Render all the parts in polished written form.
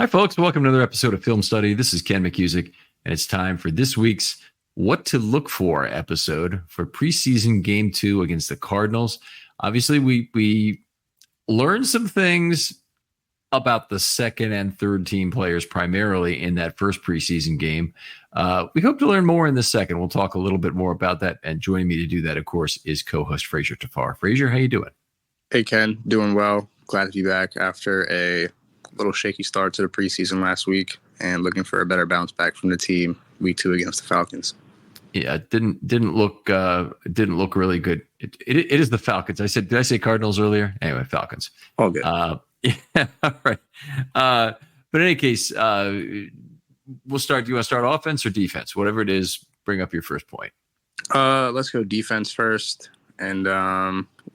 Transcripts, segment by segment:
Hi, folks. Welcome to another episode of Film Study. This is Ken McCusick, and it's time for this week's What to Look For episode for preseason game 2 against the Cardinals. Obviously, we learned some things about the second and third team players primarily in that first preseason game. We hope to learn more in the second. We'll talk a little bit more about that. And joining me to do that, of course, is co-host Frazier Tafar. Frazier, how you doing? Hey, Ken. Doing well. Glad to be back after a little shaky start to the preseason last week and looking for a better bounce back from the team week 2 against the Falcons. Yeah, it didn't look really good. It is the Falcons. Did I say Cardinals earlier? Anyway, Falcons. All good. Yeah, all right. But in any case, we'll start. Do you want to start offense or defense? Whatever it is, bring up your first point. Let's go defense first, and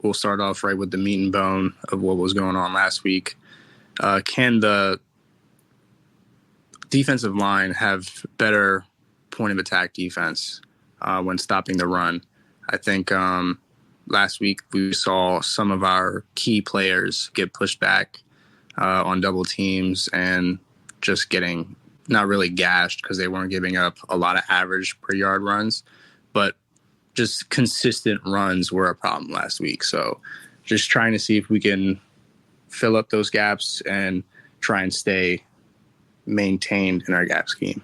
we'll start off right with the meat and bone of what was going on last week. Can the defensive line have better point of attack defense when stopping the run? I think last week we saw some of our key players get pushed back on double teams and just getting not really gashed because they weren't giving up a lot of average per yard runs, but just consistent runs were a problem last week. So just trying to see if we can fill up those gaps and try and stay maintained in our gap scheme.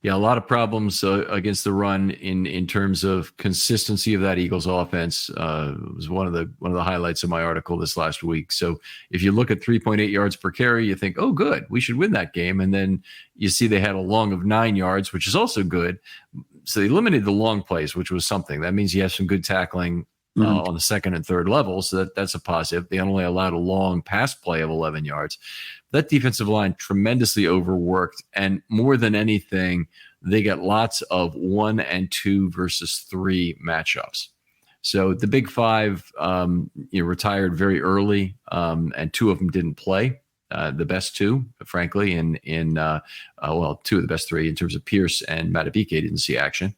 Yeah, a lot of problems against the run in terms of consistency of that Eagles offense. It was one of the highlights of my article this last week. So if you look at 3.8 yards per carry, you think, oh, good, we should win that game. And then you see they had a long of 9 yards, which is also good. So they limited the long plays, which was something. That means you have some good tackling on the second and third level. So that's a positive. They only allowed a long pass play of 11 yards. That defensive line tremendously overworked. And more than anything, they got lots of 1 and 2 versus 3 matchups. So the big five retired very early, and 2 of them didn't play. The best 2, frankly, in 2 of the best 3 in terms of Pierce and Matabike didn't see action.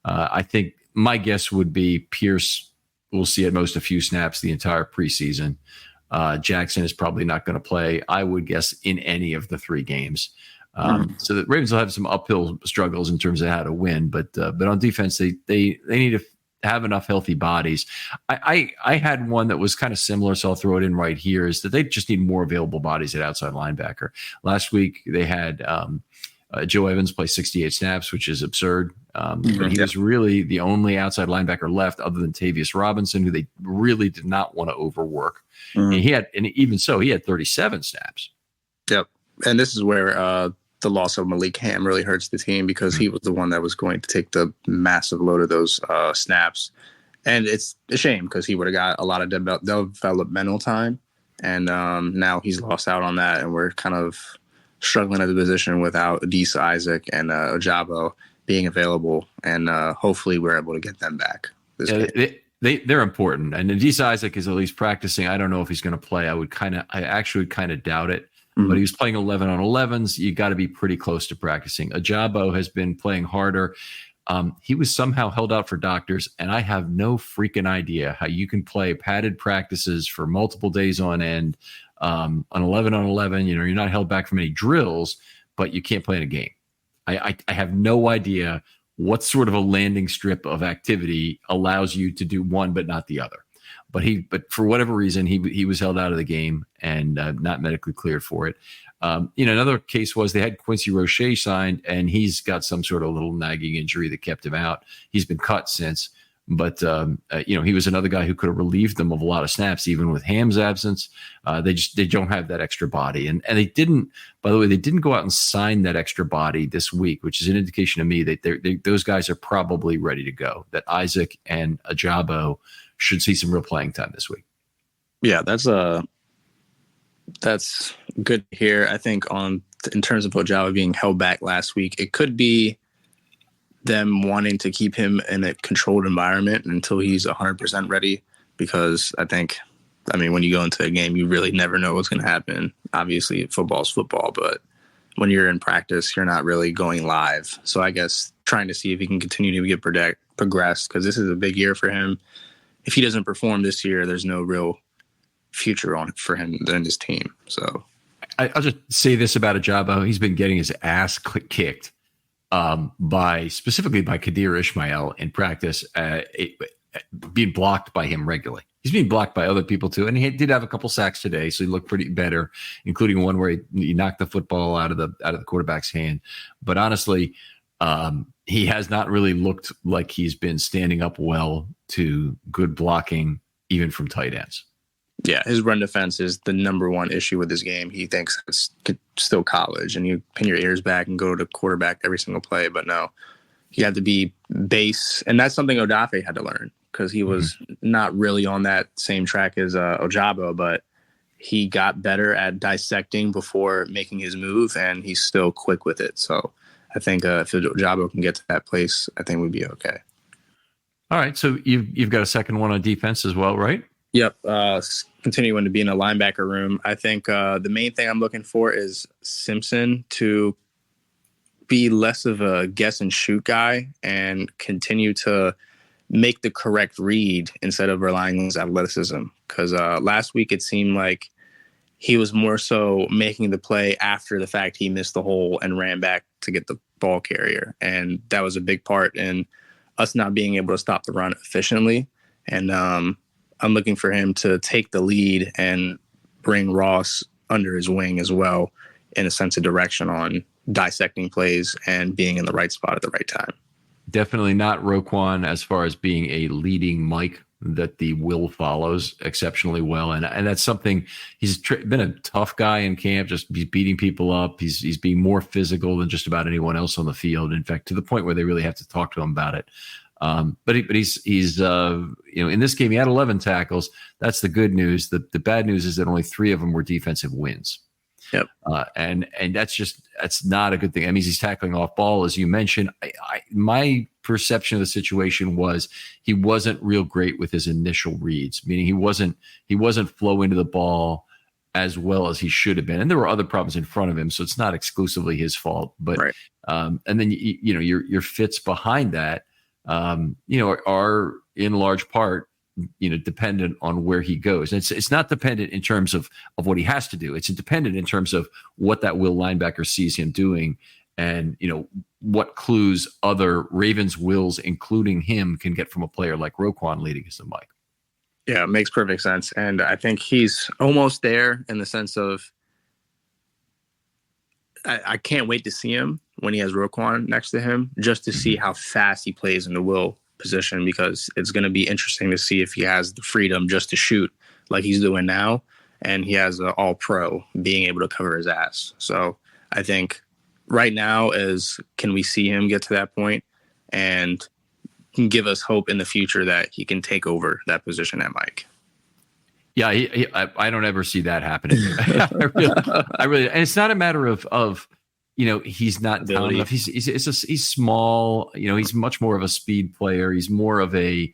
I think my guess would be Pierce will see at most a few snaps the entire preseason. Jackson is probably not going to play, I would guess, in any of the 3 games. So the Ravens will have some uphill struggles in terms of how to win, but on defense, they need to have enough healthy bodies. I had one that was kind of similar, so I'll throw it in right here, is that they just need more available bodies at outside linebacker. Last week, they had Joe Evans play 68 snaps, which is absurd. But he was really the only outside linebacker left other than Tavius Robinson, who they really did not want to overwork. And even so, he had 37 snaps. Yep. And this is where the loss of Malik Ham really hurts the team, because he was the one that was going to take the massive load of those snaps. And it's a shame because he would have got a lot of developmental time. And now he's lost out on that. And we're kind of struggling at the position without Adisa Isaac and Ojabo being available. And hopefully we're able to get them back this game. They're important. And Adisa Isaac is at least practicing. I don't know if he's going to play. I actually kind of doubt it. But he was playing 11 on 11s. You got to be pretty close to practicing. Ojabo has been playing harder. He was somehow held out for doctors, and I have no freaking idea how you can play padded practices for multiple days on end on 11 on 11. You're not held back from any drills, but you can't play in a game. I have no idea what sort of a landing strip of activity allows you to do one but not the other. But for whatever reason, he was held out of the game and not medically cleared for it. Another case was they had Quincy Roche signed, and he's got some sort of little nagging injury that kept him out. He's been cut since, but he was another guy who could have relieved them of a lot of snaps, even with Ham's absence. They don't have that extra body, and they didn't. By the way, they didn't go out and sign that extra body this week, which is an indication to me that those guys are probably ready to go. That Isaac and Ojabo should see some real playing time this week. Yeah, that's good to hear. I think in terms of Ojabo being held back last week, it could be them wanting to keep him in a controlled environment until he's 100% ready, because when you go into a game, you really never know what's going to happen. Obviously, football's football, but when you're in practice, you're not really going live. So I guess trying to see if he can continue to get progressed, because this is a big year for him. If he doesn't perform this year, there's no real future on for him and his team. So I'll just say this about Ajabo. He's been getting his ass kicked specifically by Kadir Ishmael in practice, being blocked by him regularly. He's being blocked by other people too, and he did have a couple sacks today, so he looked pretty better, including one where he knocked the football out of the quarterback's hand. But honestly, he has not really looked like he's been standing up well to good blocking, even from tight ends. Yeah, his run defense is the number one issue with his game. He thinks it's still college, and you pin your ears back and go to quarterback every single play. But no, he had to be base, and that's something Odafe had to learn, because he was not really on that same track as Ojabo, but he got better at dissecting before making his move, and he's still quick with it. So I think if Ojabo can get to that place, I think we'd be okay. All right, so you've got a second one on defense as well, right? Yep. Continuing to be in a linebacker room, I think the main thing I'm looking for is Simpson to be less of a guess and shoot guy and continue to make the correct read instead of relying on his athleticism. Because last week it seemed like he was more so making the play after the fact he missed the hole and ran back to get the ball carrier. And that was a big part in us not being able to stop the run efficiently. And I'm looking for him to take the lead and bring Ross under his wing as well, in a sense of direction on dissecting plays and being in the right spot at the right time. Definitely not Roquan as far as being a leading Mike that the Will follows exceptionally well. And that's something he's been a tough guy in camp, just beating people up. He's being more physical than just about anyone else on the field. In fact, to the point where they really have to talk to him about it. But he's in this game, he had 11 tackles. That's the good news. The bad news is that only 3 of them were defensive wins. Yep. And that's not a good thing. That means he's tackling off ball, as you mentioned. My perception of the situation was he wasn't real great with his initial reads, meaning he wasn't flowing to the ball as well as he should have been. And there were other problems in front of him, so it's not exclusively his fault. But right. And then your fits behind that, are in large part, dependent on where he goes. And it's not dependent in terms of what he has to do. It's dependent in terms of what that Will linebacker sees him doing, and what clues other Ravens Wills, including him, can get from a player like Roquan leading us to Mike. Yeah, it makes perfect sense. And I think he's almost there in the sense of I can't wait to see him when he has Roquan next to him, just to see how fast he plays in the Will position, because it's going to be interesting to see if he has the freedom just to shoot like he's doing now, and he has an all-pro being able to cover his ass. So I think right now can we see him get to that point and can give us hope in the future that he can take over that position at Mike. Yeah, I don't ever see that happening. I really, and it's not a matter of he's not talented enough. He's small. He's much more of a speed player. He's more of a,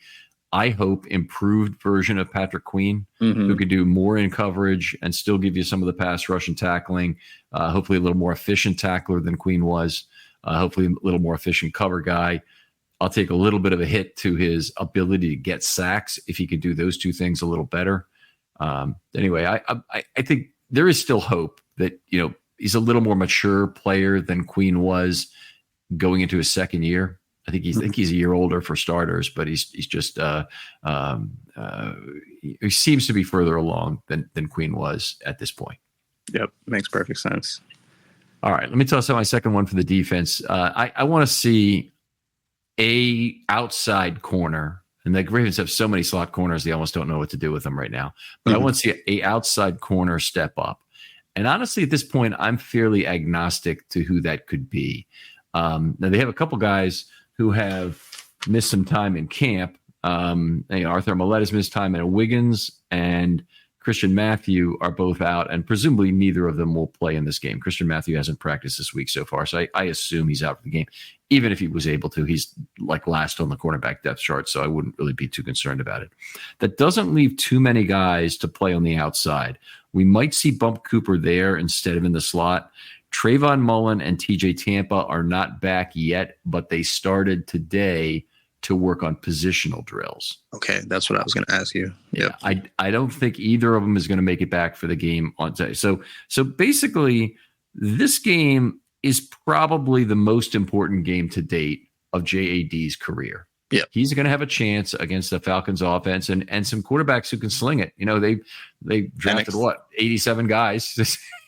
I hope, improved version of Patrick Queen, who could do more in coverage and still give you some of the pass rush and tackling. Hopefully, a little more efficient tackler than Queen was. Hopefully, a little more efficient cover guy. I'll take a little bit of a hit to his ability to get sacks if he could do those two things a little better. Anyway, I think there is still hope that he's a little more mature player than Queen was going into his second year. I think he's a year older for starters, but he's just he seems to be further along than Queen was at this point. Yep, makes perfect sense. All right, let me toss out my second one for the defense. I want to see a outside corner. And the Ravens have so many slot corners, they almost don't know what to do with them right now. But I want to see a outside corner step up. And honestly, at this point, I'm fairly agnostic to who that could be. Now, they have a couple guys who have missed some time in camp. Arthur Millett has missed time, and Wiggins and Christian Matthew are both out, and presumably neither of them will play in this game. Christian Matthew hasn't practiced this week so far, so I assume he's out for the game. Even if he was able to, he's like last on the cornerback depth chart, so I wouldn't really be too concerned about it. That doesn't leave too many guys to play on the outside. We might see Bump Cooper there instead of in the slot. Trayvon Mullen and TJ Tampa are not back yet, but they started today to work on positional drills. Okay, that's what I was going to ask you. Yeah, I don't think either of them is going to make it back for the game on Saturday. So basically, this game is probably the most important game to date of JAD's career. Yeah, he's going to have a chance against the Falcons offense and some quarterbacks who can sling it. They drafted 87 guys.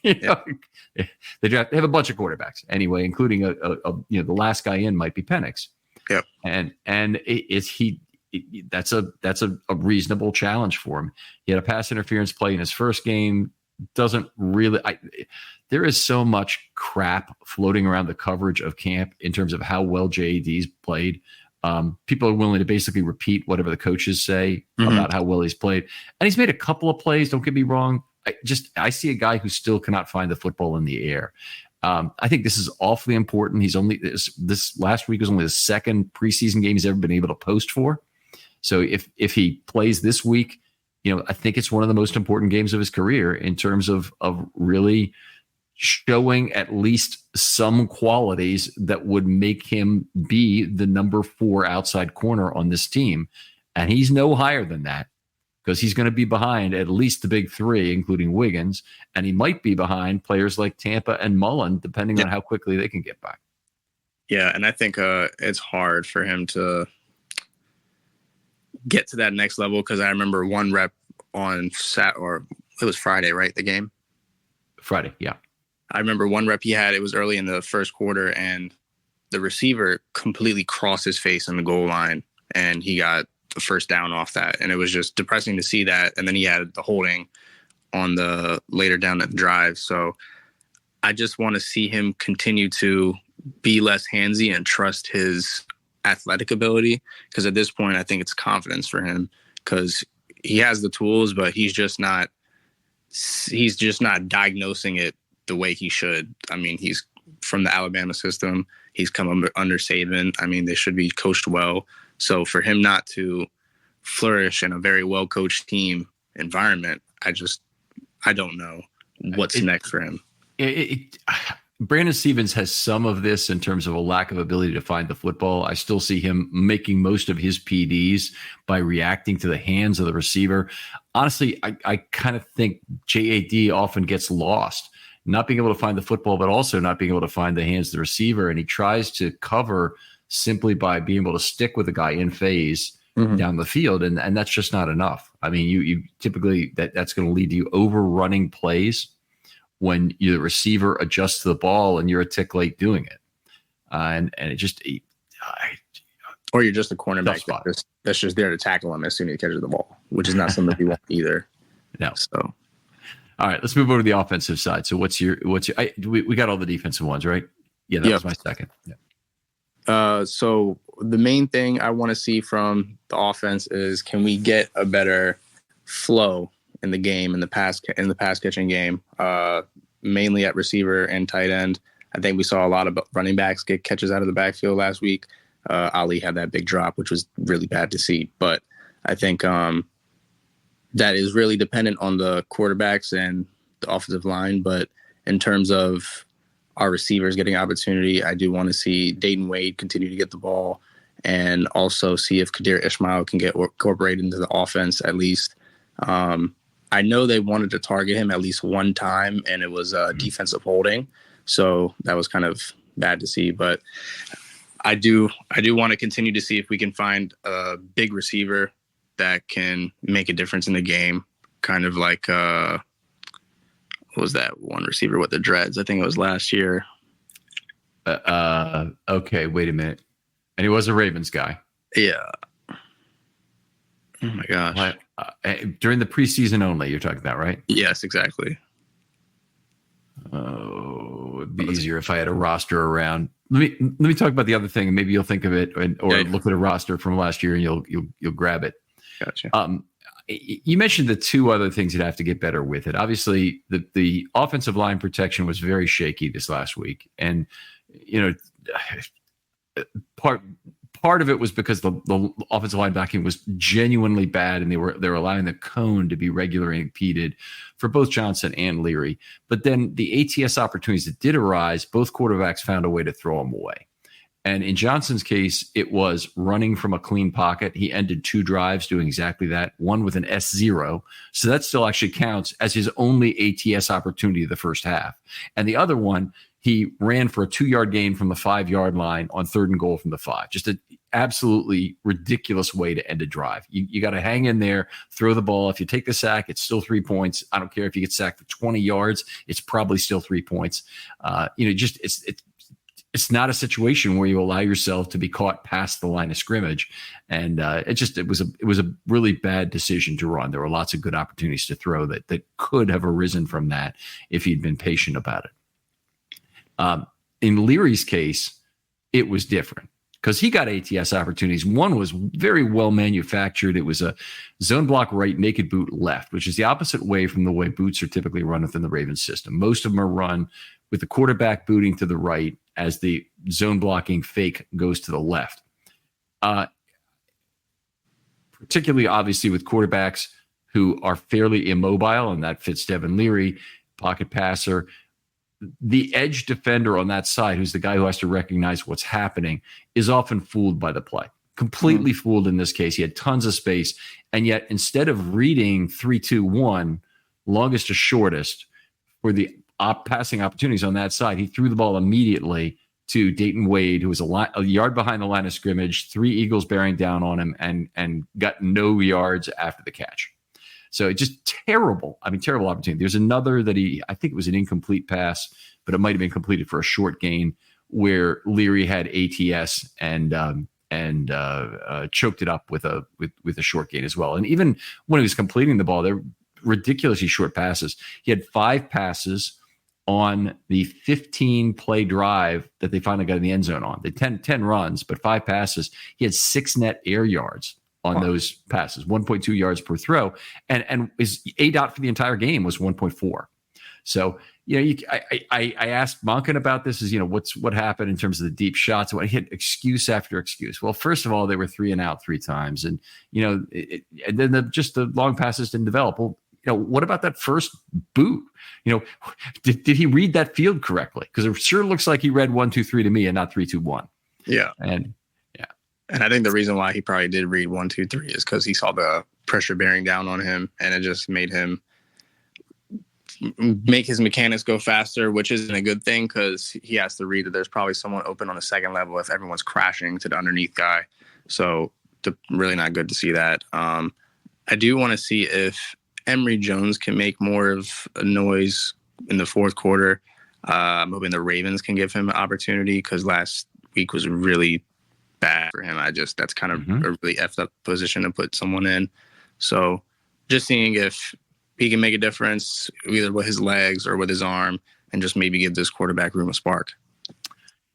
They have a bunch of quarterbacks anyway, including the last guy in might be Penix. Yeah, and that's a reasonable challenge for him. He had a pass interference play in his first game. Doesn't really. There is so much crap floating around the coverage of camp in terms of how well JAD's played. People are willing to basically repeat whatever the coaches say about how well he's played. And he's made a couple of plays, don't get me wrong. I see a guy who still cannot find the football in the air. I think this is awfully important. He's only this last week was only the second preseason game he's ever been able to post for. So if he plays this week, I think it's one of the most important games of his career in terms of really showing at least some qualities that would make him be the number 4 outside corner on this team. And he's no higher than that because he's going to be behind at least the big 3, including Wiggins. And he might be behind players like Tampa and Mullen, depending on how quickly they can get back. Yeah. And I think it's hard for him to get to that next level. Cause I remember one rep on it was Friday, right? The game Friday. Yeah. I remember one rep he had, it was early in the first quarter, and the receiver completely crossed his face on the goal line, and he got the first down off that. And it was just depressing to see that. And then he had the holding on the later down the drive. So I just want to see him continue to be less handsy and trust his athletic ability. Because at this point, I think it's confidence for him because he has the tools, but he's just not diagnosing it the way he should. I mean, he's from the Alabama system. He's come under Saban. I mean, they should be coached well. So for him not to flourish in a very well-coached team environment, I don't know what's next for him. Brandon Stevens has some of this in terms of a lack of ability to find the football. I still see him making most of his PDs by reacting to the hands of the receiver. Honestly, I kind of think JAD often gets lost. Not being able to find the football, but also not being able to find the hands of the receiver. And he tries to cover simply by being able to stick with the guy in phase down the field. And that's just not enough. I mean, you typically that's going to lead to you overrunning plays when the receiver adjusts to the ball and you're a tick late doing it. And it just, or you're just a cornerback that's just there to tackle him as soon as he catches the ball, which is not something we want either. No. So. All right, let's move over to the offensive side. So we got all the defensive ones, right? Yeah, that was my second. Yeah. So the main thing I want to see from the offense is, can we get a better flow in the game, in the pass catching game, mainly at receiver and tight end. I think we saw a lot of running backs get catches out of the backfield last week. Ali had that big drop, which was really bad to see. But I think that is really dependent on the quarterbacks and the offensive line. But in terms of our receivers getting opportunity, I do want to see Dayton Wade continue to get the ball and also see if Kadir Ishmael can get incorporated into the offense at least. I know they wanted to target him at least one time, and it was defensive holding. So that was kind of bad to see. But I do want to continue to see if we can find a big receiver that can make a difference in the game. Kind of like, what was that one receiver with the dreads? I think it was last year. Okay, wait a minute. And he was a Ravens guy. Yeah. Oh, my gosh. During the preseason only, you're talking about, right? Yes, exactly. Oh, it'd be easier if I had a roster around. Let me talk about the other thing, and maybe you'll think of it, or look at a roster from last year, and you'll grab it. Gotcha. You mentioned the two other things you'd have to get better with it. Obviously, the offensive line protection was very shaky this last week, and part of it was because the offensive line backing was genuinely bad, and they were allowing the cone to be regularly impeded for both Johnson and Leary. But then the ATS opportunities that did arise, both quarterbacks found a way to throw them away. And in Johnson's case, it was running from a clean pocket. He ended 2 drives doing exactly that, one with an S0. So that still actually counts as his only ATS opportunity of the first half. And the other one, he ran for a 2-yard gain from the 5-yard line on 3rd and goal from the 5. Just an absolutely ridiculous way to end a drive. You got to hang in there, throw the ball. If you take the sack, it's still 3 points. I don't care if you get sacked for 20 yards, it's probably still 3 points. It's not a situation where you allow yourself to be caught past the line of scrimmage. And it was a really bad decision to run. There were lots of good opportunities to throw that could have arisen from that if he'd been patient about it. In Leary's case, it was different because he got ATS opportunities. One was very well manufactured. It was a zone block right, naked boot left, which is the opposite way from the way boots are typically run within the Ravens system. Most of them are run with the quarterback booting to the right as the zone blocking fake goes to the left. Particularly, obviously, with quarterbacks who are fairly immobile, and that fits Devin Leary, pocket passer. The edge defender on that side, who's the guy who has to recognize what's happening, is often fooled by the play. Completely fooled in this case. He had tons of space, and yet instead of reading 3-2-1, longest to shortest, for the passing opportunities on that side, he threw the ball immediately to Dayton Wade, who was a yard behind the line of scrimmage, 3 Eagles bearing down on him, and got no yards after the catch. So just terrible. I mean, terrible opportunity. There's another that I think it was an incomplete pass, but it might have been completed for a short gain where Leary had ATS and choked it up with a short gain as well. And even when he was completing the ball, they're ridiculously short passes. He had 5 passes on the 15-play drive that they finally got in the end zone on. The 10 runs, but 5 passes. He had 6 net air yards on those passes, 1.2 yards per throw. And his ADOT for the entire game was 1.4. So, I asked Monken about this, what happened in terms of the deep shots. He had excuse after excuse. Well, first of all, they were 3 and out 3 times. And, and then the long passes didn't develop. Well, what about that first boot? Did he read that field correctly? Because it sure looks like he read 1, 2, 3 to me and not 3, 2, 1. Yeah. And I think the reason why he probably did read 1, 2, 3 is because he saw the pressure bearing down on him, and it just made him make his mechanics go faster, which isn't a good thing because he has to read that there's probably someone open on the second level if everyone's crashing to the underneath guy. So really not good to see that. I do want to see if Emory Jones can make more of a noise in the fourth quarter. I'm hoping the Ravens can give him an opportunity because last week was really bad for him. That's kind of a really effed up position to put someone in. So just seeing if he can make a difference either with his legs or with his arm and just maybe give this quarterback room a spark.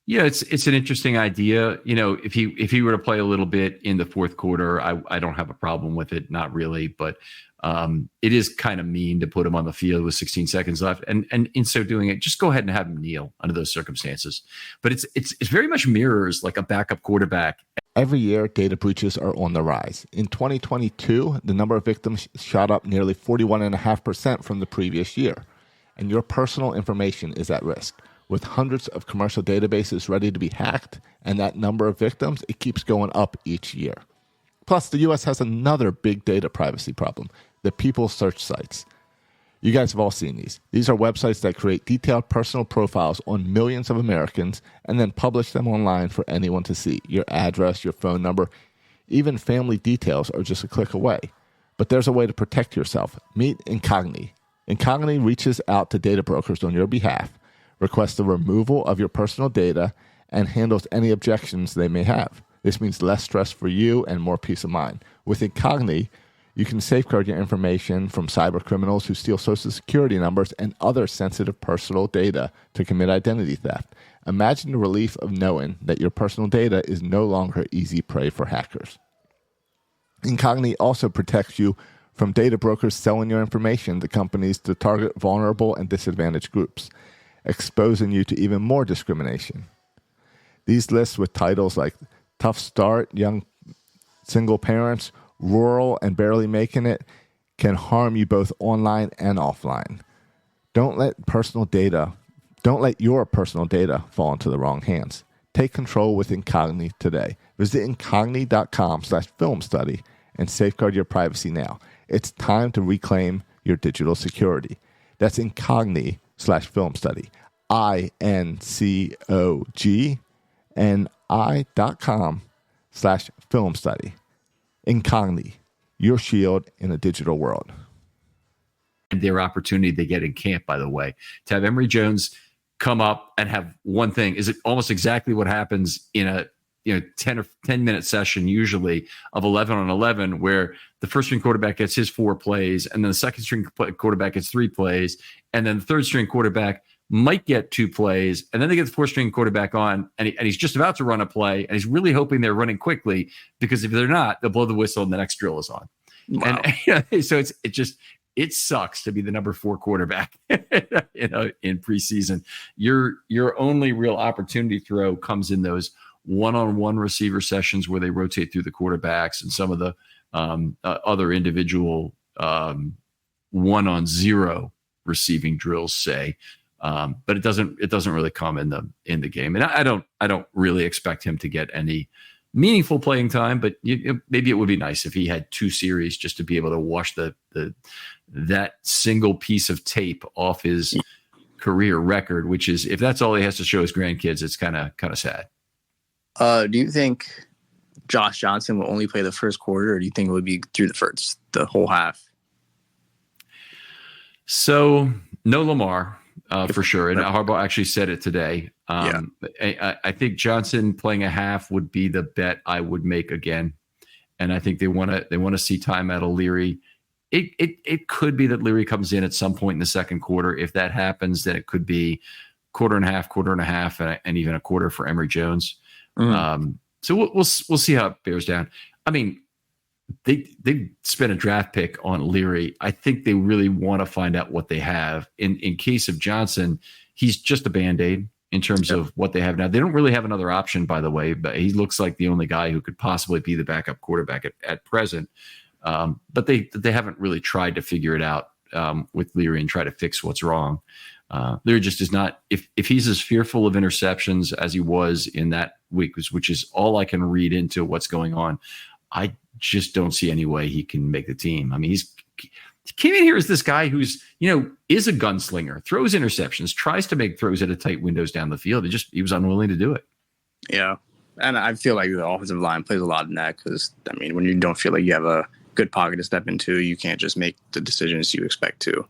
Yeah, it's an interesting idea. If he were to play a little bit in the fourth quarter, I don't have a problem with it. Not really, but it is kind of mean to put him on the field with 16 seconds left, and in so doing it, just go ahead and have him kneel under those circumstances. But it's very much mirrors like a backup quarterback. Every year, data breaches are on the rise. In 2022, the number of victims shot up nearly 41.5% from the previous year, and your personal information is at risk. With hundreds of commercial databases ready to be hacked, and that number of victims, it keeps going up each year. Plus, the U.S. has another big data privacy problem, the people search sites. You guys have all seen these. These are websites that create detailed personal profiles on millions of Americans and then publish them online for anyone to see. Your address, your phone number, even family details are just a click away. But there's a way to protect yourself. Meet Incogni. Incogni reaches out to data brokers on your behalf, requests the removal of your personal data, and handles any objections they may have. This means less stress for you and more peace of mind. With Incogni, you can safeguard your information from cyber criminals who steal social security numbers and other sensitive personal data to commit identity theft. Imagine the relief of knowing that your personal data is no longer easy prey for hackers. Incogni also protects you from data brokers selling your information to companies to target vulnerable and disadvantaged groups, exposing you to even more discrimination. These lists with titles like Tough Start, Young Single Parents, Rural, and Barely Making It can harm you both online and offline. Don't let your personal data fall into the wrong hands. Take control with Incogni today. Visit incogni.com/film study and safeguard your privacy now. It's time to reclaim your digital security. That's Incogni/film study. INCOGNI.com/film study. Incogni, your shield in a digital world. And their opportunity they get in camp, by the way, to have Emory Jones come up and have one thing is it almost exactly what happens in a 10 minute session usually of 11 on 11, where the first string quarterback gets his 4 plays, and then the second string quarterback gets 3 plays, and then the third string quarterback might get 2 plays, and then they get the 4th string quarterback on, and he's just about to run a play, and he's really hoping they're running quickly, because if they're not, they'll blow the whistle and the next drill is on. Wow. And so it sucks to be the number 4 quarterback in preseason. Your only real opportunity throw comes in those one-on-one receiver sessions where they rotate through the quarterbacks and some of the other individual 1-on-0 receiving drills, say. But it doesn't really come in the game. And I don't really expect him to get any meaningful playing time, but maybe it would be nice if he had 2 series just to be able to wash that single piece of tape off his career record, which is, if that's all he has to show his grandkids, it's kind of sad. Do you think Josh Johnson will only play the first quarter, or do you think it would be through the whole half? So no Lamar for sure. And Harbaugh actually said it today. I think Johnson playing a half would be the bet I would make again. And I think they want to see time out of Leary. It could be that Leary comes in at some point in the second quarter. If that happens, then it could be quarter and a half, and even a quarter for Emory Jones. So we'll see how it bears down. I mean, they spent a draft pick on Leary. I think they really want to find out what they have. In case of Johnson, he's just a Band-Aid in terms of what they have now. They don't really have another option, by the way, but he looks like the only guy who could possibly be the backup quarterback at present. But they haven't really tried to figure it out with Leary and try to fix what's wrong. Leary just is not, if he's as fearful of interceptions as he was in that week, which is all I can read into what's going on, I just don't see any way he can make the team. I mean, he came in here as this guy who's, is a gunslinger, throws interceptions, tries to make throws at a tight windows down the field. He was unwilling to do it. Yeah. And I feel like the offensive line plays a lot in that, because, I mean, when you don't feel like you have a good pocket to step into, you can't just make the decisions you expect to.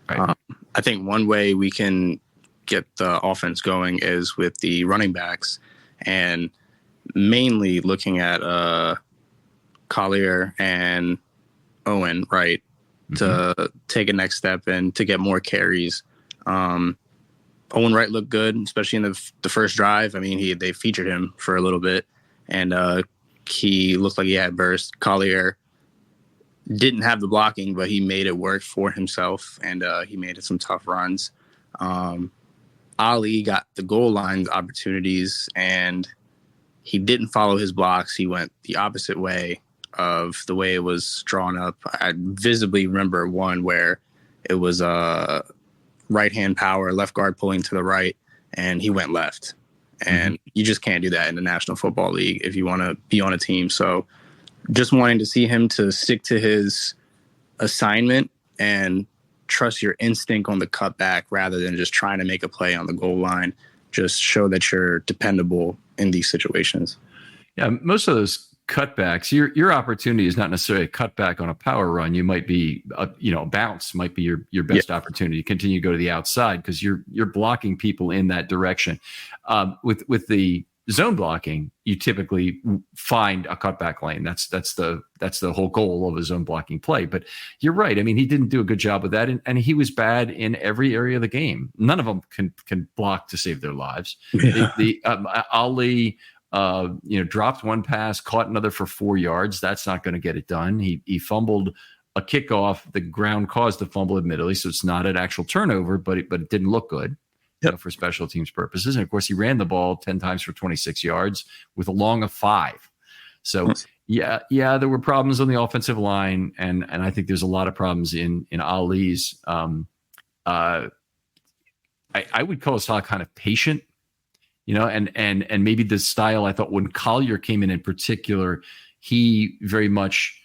Right. I think one way we can get the offense going is with the running backs, and mainly looking at Collier and Owen, right, to take a next step and to get more carries. Owen Wright looked good, especially in the first drive. I mean, they featured him for a little bit, and he looked like he had burst. Collier didn't have the blocking, but he made it work for himself, and he made some tough runs. Ali got the goal line opportunities, and he didn't follow his blocks. He went the opposite way of the way it was drawn up. I visibly remember one where it was right-hand power, left guard pulling to the right, and he went left. And you just can't do that in the National Football League if you want to be on a team. So just wanting to see him to stick to his assignment and trust your instinct on the cutback rather than just trying to make a play on the goal line. Just show that you're dependable in these situations. Yeah, most of those cutbacks, your opportunity is not necessarily a cutback on a power run. You might be, a bounce might be your best opportunity to continue to go to the outside, because you're blocking people in that direction. With the zone blocking, you typically find a cutback lane. That's the whole goal of a zone blocking play. But you're right. I mean, he didn't do a good job with that, and he was bad in every area of the game. None of them can block to save their lives. Yeah. Ali, dropped one pass, caught another for 4 yards. That's not going to get it done. He fumbled a kickoff. The ground caused the fumble, admittedly, so it's not an actual turnover, but it didn't look good. For special teams purposes. And of course, he ran the ball 10 times for 26 yards with a long of 5. So yeah, there were problems on the offensive line. And I think there's a lot of problems in Ali's. I would call his talk kind of patient. and maybe the style, I thought when Collier came in particular, he very much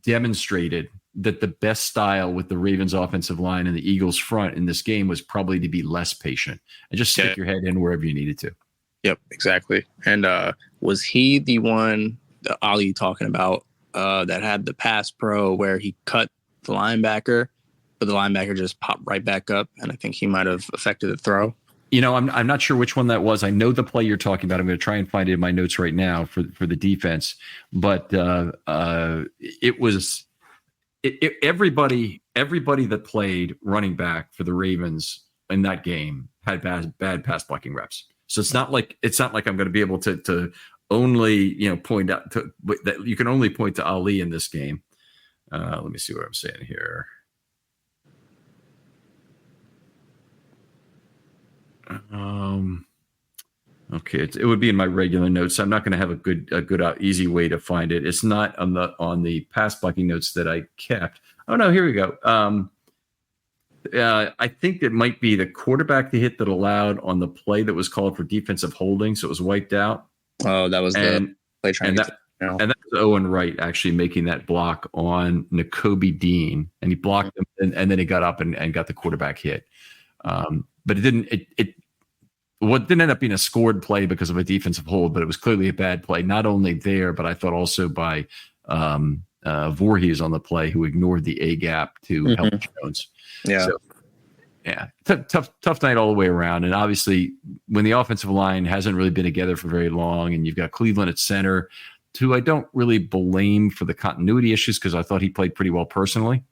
demonstrated that the best style with the Ravens offensive line and the Eagles front in this game was probably to be less patient and just stick your head in wherever you needed to. Yep, exactly. And was he the one that Ali talking about that had the pass pro where he cut the linebacker, but the linebacker just popped right back up, and I think he might have affected the throw? I'm not sure which one that was. I know the play you're talking about. I'm going to try and find it in my notes right now for the defense. But it was everybody that played running back for the Ravens in that game had bad pass blocking reps. So it's not like I'm going to be able to only point out to that. You can only point to Ali in this game. Let me see what I'm saying here. Okay, it would be in my regular notes. I'm not going to have a good easy way to find it. It's not on the pass blocking notes that I kept. Oh no, here we go. I think it might be the quarterback the hit that allowed on the play that was called for defensive holding, so it was wiped out. Oh, that was the play trying and that was Owen Wright actually making that block on Nakobe Dean, and he blocked him, and then he got up and got the quarterback hit. But it didn't. It didn't end up being a scored play because of a defensive hold, but it was clearly a bad play. Not only there, but I thought also by Voorhees on the play, who ignored the A gap to help Jones. Yeah. So, yeah, tough night all the way around. And obviously, when the offensive line hasn't really been together for very long, and you've got Cleveland at center, who I don't really blame for the continuity issues because I thought he played pretty well personally.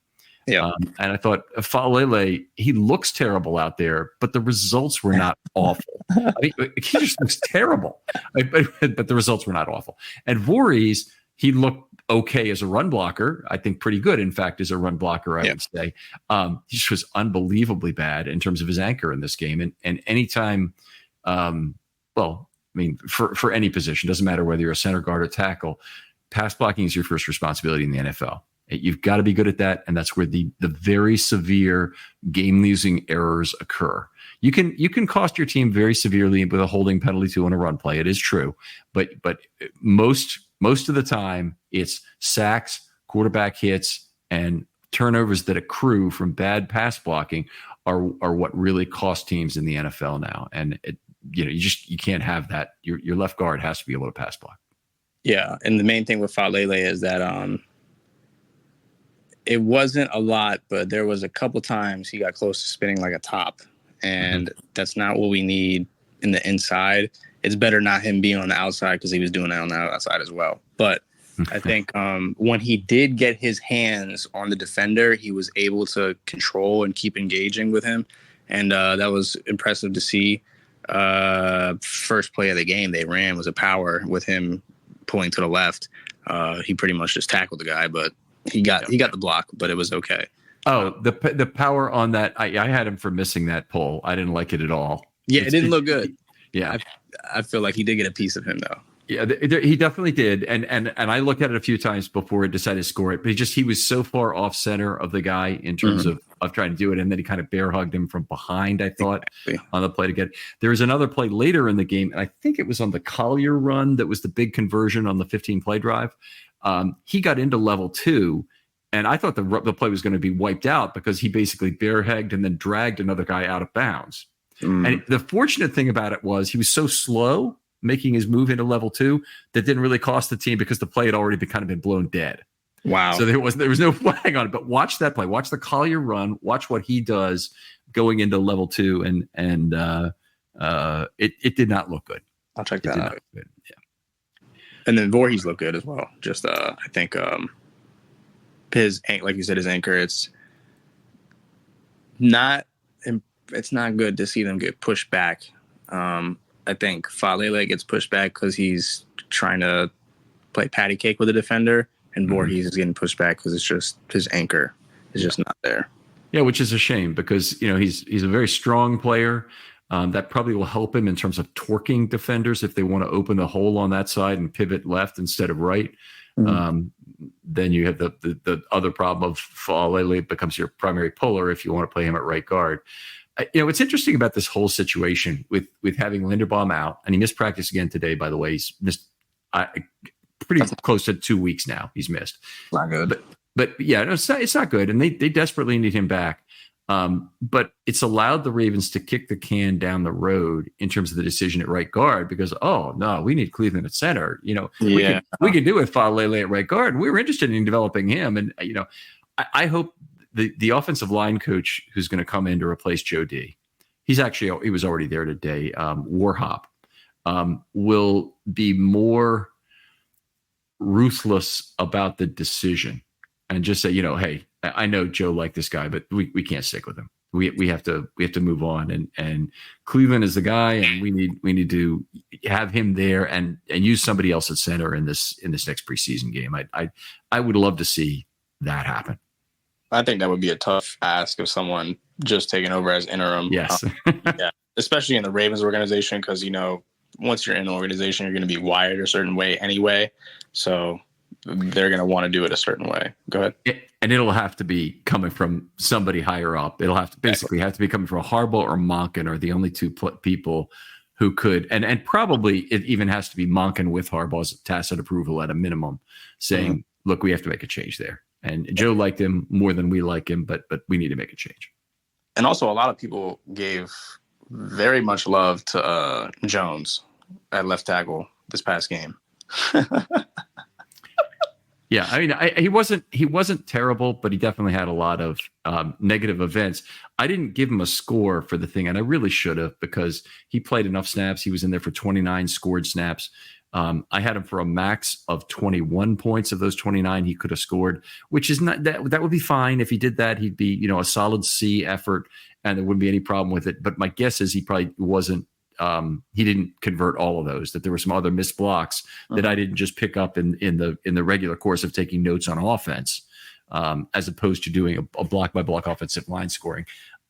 Yeah. And I thought Falele, he looks terrible out there, but the results were not awful. I mean, he just looks terrible, but the results were not awful. And Voorhees, he looked okay as a run blocker. I think pretty good, in fact, as a run blocker, I would say. He just was unbelievably bad in terms of his anchor in this game. And anytime, for any position, doesn't matter whether you're a center guard or tackle, pass blocking is your first responsibility in the NFL. You've got to be good at that, and that's where the very severe game-losing errors occur. You can cost your team very severely with a holding penalty on a run play. It is true, but most of the time it's sacks, quarterback hits, and turnovers that accrue from bad pass blocking are what really cost teams in the NFL now. And you can't have that. Your left guard has to be able to pass block. Yeah, and the main thing with Falele is that it wasn't a lot, but there was a couple times he got close to spinning like a top, and that's not what we need in the inside. It's better not him being on the outside because he was doing that on the outside as well. But I think when he did get his hands on the defender, he was able to control and keep engaging with him, and that was impressive to see. First play of the game they ran was a power with him pulling to the left. He pretty much just tackled the guy, but he got the block, but it was okay. Oh, the power on that! I had him for missing that pull. I didn't like it at all. Yeah, it didn't look good. Yeah, I feel like he did get a piece of him though. Yeah, he definitely did, and I looked at it a few times before it decided to score it. But he was so far off center of the guy in terms of trying to do it, and then he kind of bear hugged him from behind. I thought on the play to get. There was another play later in the game, and I think it was on the Collier run that was the big conversion on the 15 play drive. He got into level 2, and I thought the play was going to be wiped out because he basically bear hugged and then dragged another guy out of bounds. And the fortunate thing about it was he was so slow making his move into level 2 that didn't really cost the team because the play had already been blown dead. Wow. So there was no flag on it. But watch that play. Watch the Collier run. Watch what he does going into level 2, and it did not look good. I'll check that out. Yeah. And then Voorhees looked good as well. Just I think his, like you said, his anchor. It's not good to see them get pushed back. I think Falele gets pushed back because he's trying to play patty cake with the defender, and Voorhees is getting pushed back because it's just his anchor is just not there. Yeah, which is a shame because he's a very strong player. That probably will help him in terms of torquing defenders if they want to open the hole on that side and pivot left instead of right. Then you have the other problem of Falele becomes your primary puller if you want to play him at right guard. what's interesting about this whole situation with having Linderbaum out, and he missed practice again today, by the way. He's missed pretty close to 2 weeks now. He's missed. Not good. But yeah, no, it's not good. And they desperately need him back. But it's allowed the Ravens to kick the can down the road in terms of the decision at right guard because, oh, no, we need Cleveland at center. We can do with Falele at right guard. We were interested in developing him. And, I hope the offensive line coach who's going to come in to replace Joe D, he was already there today, Warhop, will be more ruthless about the decision and just say, hey, I know Joe liked this guy, but we can't stick with him. We have to move on. And Cleveland is the guy, and we need to have him there and use somebody else at center in this next preseason game. I would love to see that happen. I think that would be a tough ask of someone just taking over as interim. Yes. Yeah, especially in the Ravens organization, because, once you're in the organization, you're going to be wired a certain way anyway. So they're going to want to do it a certain way. Go ahead. And it'll have to be coming from somebody higher up. It'll have to have to be coming from Harbaugh or Monken are the only two people who could, and probably it even has to be Monken with Harbaugh's tacit approval at a minimum, saying, look, we have to make a change there. And Joe liked him more than we like him, but we need to make a change. And also, a lot of people gave very much love to Jones at left tackle this past game. Yeah, I mean, he wasn't terrible, but he definitely had a lot of negative events. I didn't give him a score for the thing, and I really should have because he played enough snaps. He was in there for 29 scored snaps. I had him for a max of 21 points. Of those 29, he could have scored, which is not that would be fine. If he did that, he'd be, a solid C effort and there wouldn't be any problem with it. But my guess is he probably wasn't, he didn't convert all of those, that there were some other missed blocks that I didn't just pick up in the regular course of taking notes on offense, as opposed to doing a block by block offensive line scoring.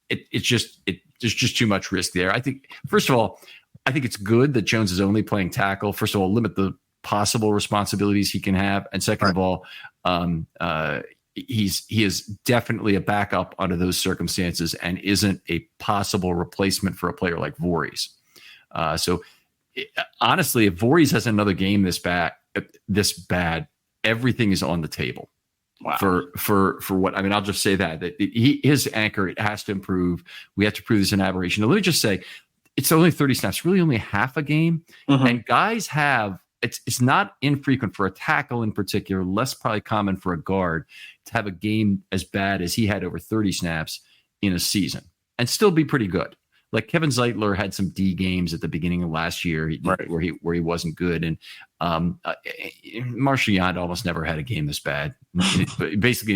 There's just too much risk there. I think, first of all, I think it's good that Jones is only playing tackle. First of all, limit the possible responsibilities he can have. And second of all, he is definitely a backup under those circumstances and isn't a possible replacement for a player like Voorhees. Honestly, if Voorhees has another game this bad, everything is on the table. Wow. For what, I mean, I'll just say that his anchor, it has to improve. We have to prove this an aberration. Now, let me just say, it's only 30 snaps, really only half a game. And guys it's not infrequent for a tackle in particular, less probably common for a guard to have a game as bad as he had over 30 snaps in a season and still be pretty good. Like Kevin Zeitler had some D games at the beginning of last year where he wasn't good. And Marshall Yanda almost never had a game this bad, basically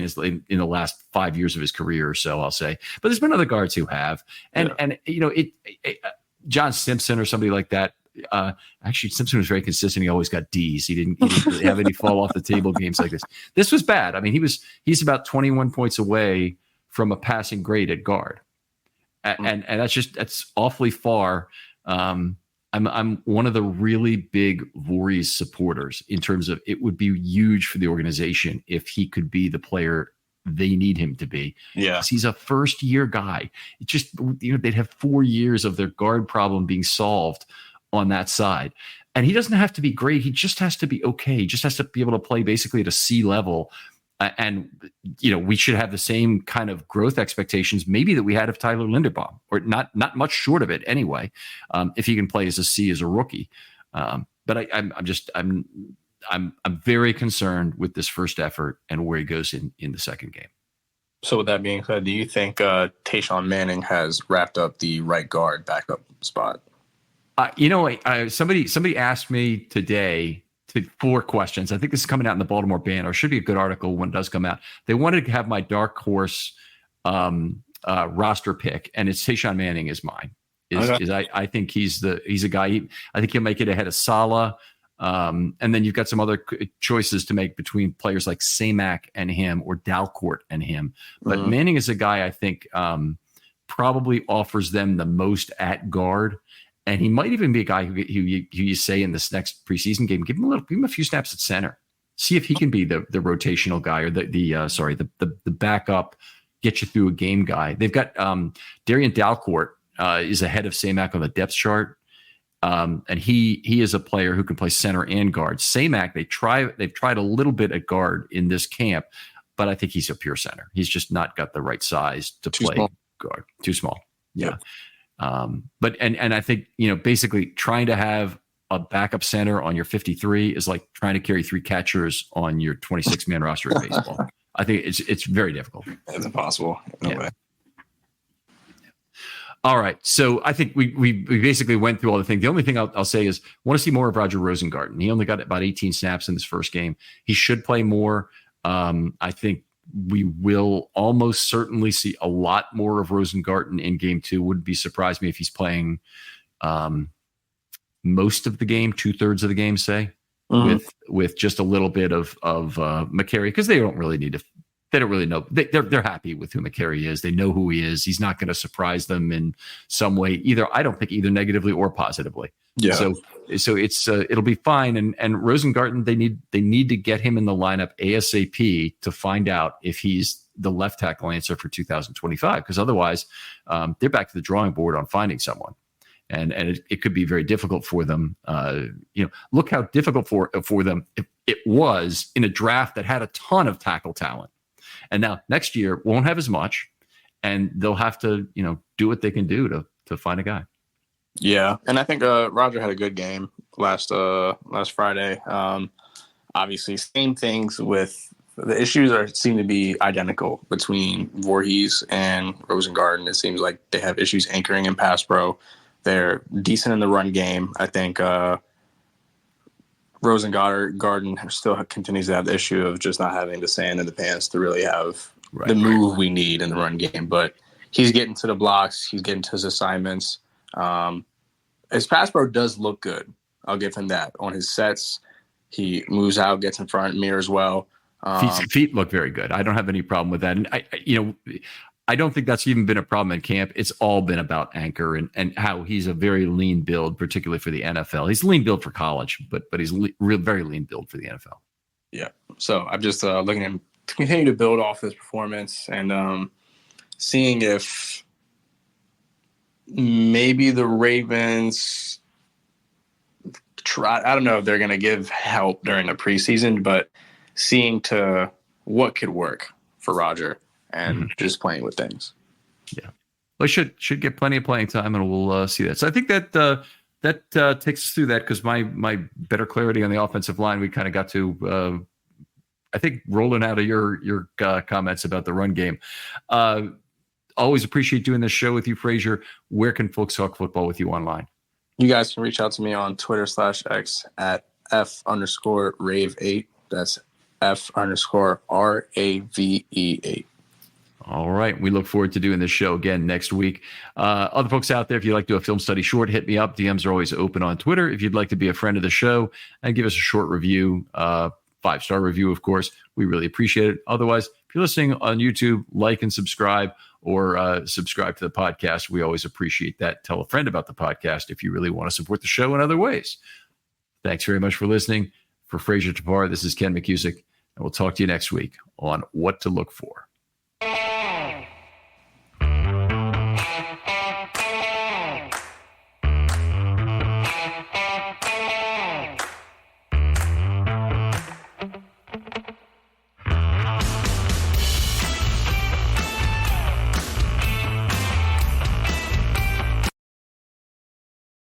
in the last 5 years of his career or so, I'll say. But there's been other guards who have. And John Simpson or somebody like that. Actually, Simpson was very consistent. He always got D's. He didn't really have any fall off the table games like this. This was bad. I mean, he's about 21 points away from a passing grade at guard. And that's awfully far. I'm one of the really big Voorhees supporters in terms of it would be huge for the organization if he could be the player they need him to be. Yeah, he's a first year guy. It just, they'd have 4 years of their guard problem being solved on that side. And he doesn't have to be great. He just has to be okay. He just has to be able to play basically at a C level. And, we should have the same kind of growth expectations, maybe that we had of Tyler Linderbaum, or not much short of it anyway, if he can play as a C as a rookie. But I'm very concerned with this first effort and where he goes in the second game. So with that being said, do you think Tayshaun Manning has wrapped up the right guard backup spot? Somebody asked me today 4 questions. I think this is coming out in the Baltimore Banner. It should be a good article when it does come out. They wanted to have my dark horse roster pick, and it's Tayshaun Manning is mine. I think he's a guy. I think he'll make it ahead of Saleh. And then you've got some other choices to make between players like Samac and him or Dalcourt and him. But Manning is a guy I think probably offers them the most at guard. And he might even be a guy who you say in this next preseason game, give him a few snaps at center. See if he can be the rotational guy or the backup get you through a game guy. They've got Darian Dalcourt is ahead of Samac on the depth chart. And he is a player who can play center and guard. Samac, they've tried a little bit at guard in this camp, but I think he's a pure center. He's just not got the right size to play guard. Too small. Yeah. But I think, basically trying to have a backup center on your 53 is like trying to carry 3 catchers on your 26-man roster in baseball. I think it's very difficult. It's impossible. No way. All right. So I think we basically went through all the things. The only thing I'll say is want to see more of Roger Rosengarten. He only got about 18 snaps in this first game. He should play more. I think we will almost certainly see a lot more of Rosengarten in game 2. Wouldn't be surprised me if he's playing most of the game, 2/3 of the game, say, with just a little bit of McCary, because they don't really need to. They don't really know. They're happy with who McCary is. They know who he is. He's not going to surprise them in some way either. I don't think either negatively or positively. Yeah. So it's it'll be fine. And Rosengarten, they need to get him in the lineup ASAP to find out if he's the left tackle answer for 2025. Because otherwise, they're back to the drawing board on finding someone. And it could be very difficult for them. Look how difficult for them it was in a draft that had a ton of tackle talent. And now next year won't have as much, and they'll have to, do what they can do to find a guy. Yeah, and I think Roger had a good game last Friday. Obviously, same things with the issues seem to be identical between Voorhees and Rosengarten. It seems like they have issues anchoring in pass pro. They're decent in the run game. I think Rosengarten still continues to have the issue of just not having the sand in the pants to really have the move we need in the run game. But he's getting to the blocks. He's getting to his assignments. His pass pro does look good. I'll give him that. On his sets, he moves out, gets in front, mirrors well. Feet look very good. I don't have any problem with that. And I don't think that's even been a problem in camp. It's all been about anchor and how he's a very lean build, particularly for the NFL. He's lean build for college, but he's very lean build for the NFL. Yeah. So I'm just looking at him to continue to build off his performance and seeing if maybe the Ravens try. I don't know if they're going to give help during the preseason, but seeing to what could work for Roger. And just playing with things. Yeah, well, should get plenty of playing time, and we'll see that. So I think that takes us through that because my better clarity on the offensive line, we kind of got to. I think rolling out of your comments about the run game. Always appreciate doing this show with you, Frazier. Where can folks talk football with you online? You guys can reach out to me on Twitter/X at F_Rave8. That's F_RAVE8. All right. We look forward to doing this show again next week. Other folks out there, if you'd like to do a film study short, hit me up. DMs are always open on Twitter. If you'd like to be a friend of the show and give us a short review, 5-star review, of course, we really appreciate it. Otherwise, if you're listening on YouTube, like and subscribe or subscribe to the podcast. We always appreciate that. Tell a friend about the podcast if you really want to support the show in other ways. Thanks very much for listening. For Frazier Tapar, this is Ken McCusick, and we'll talk to you next week on What to Look For.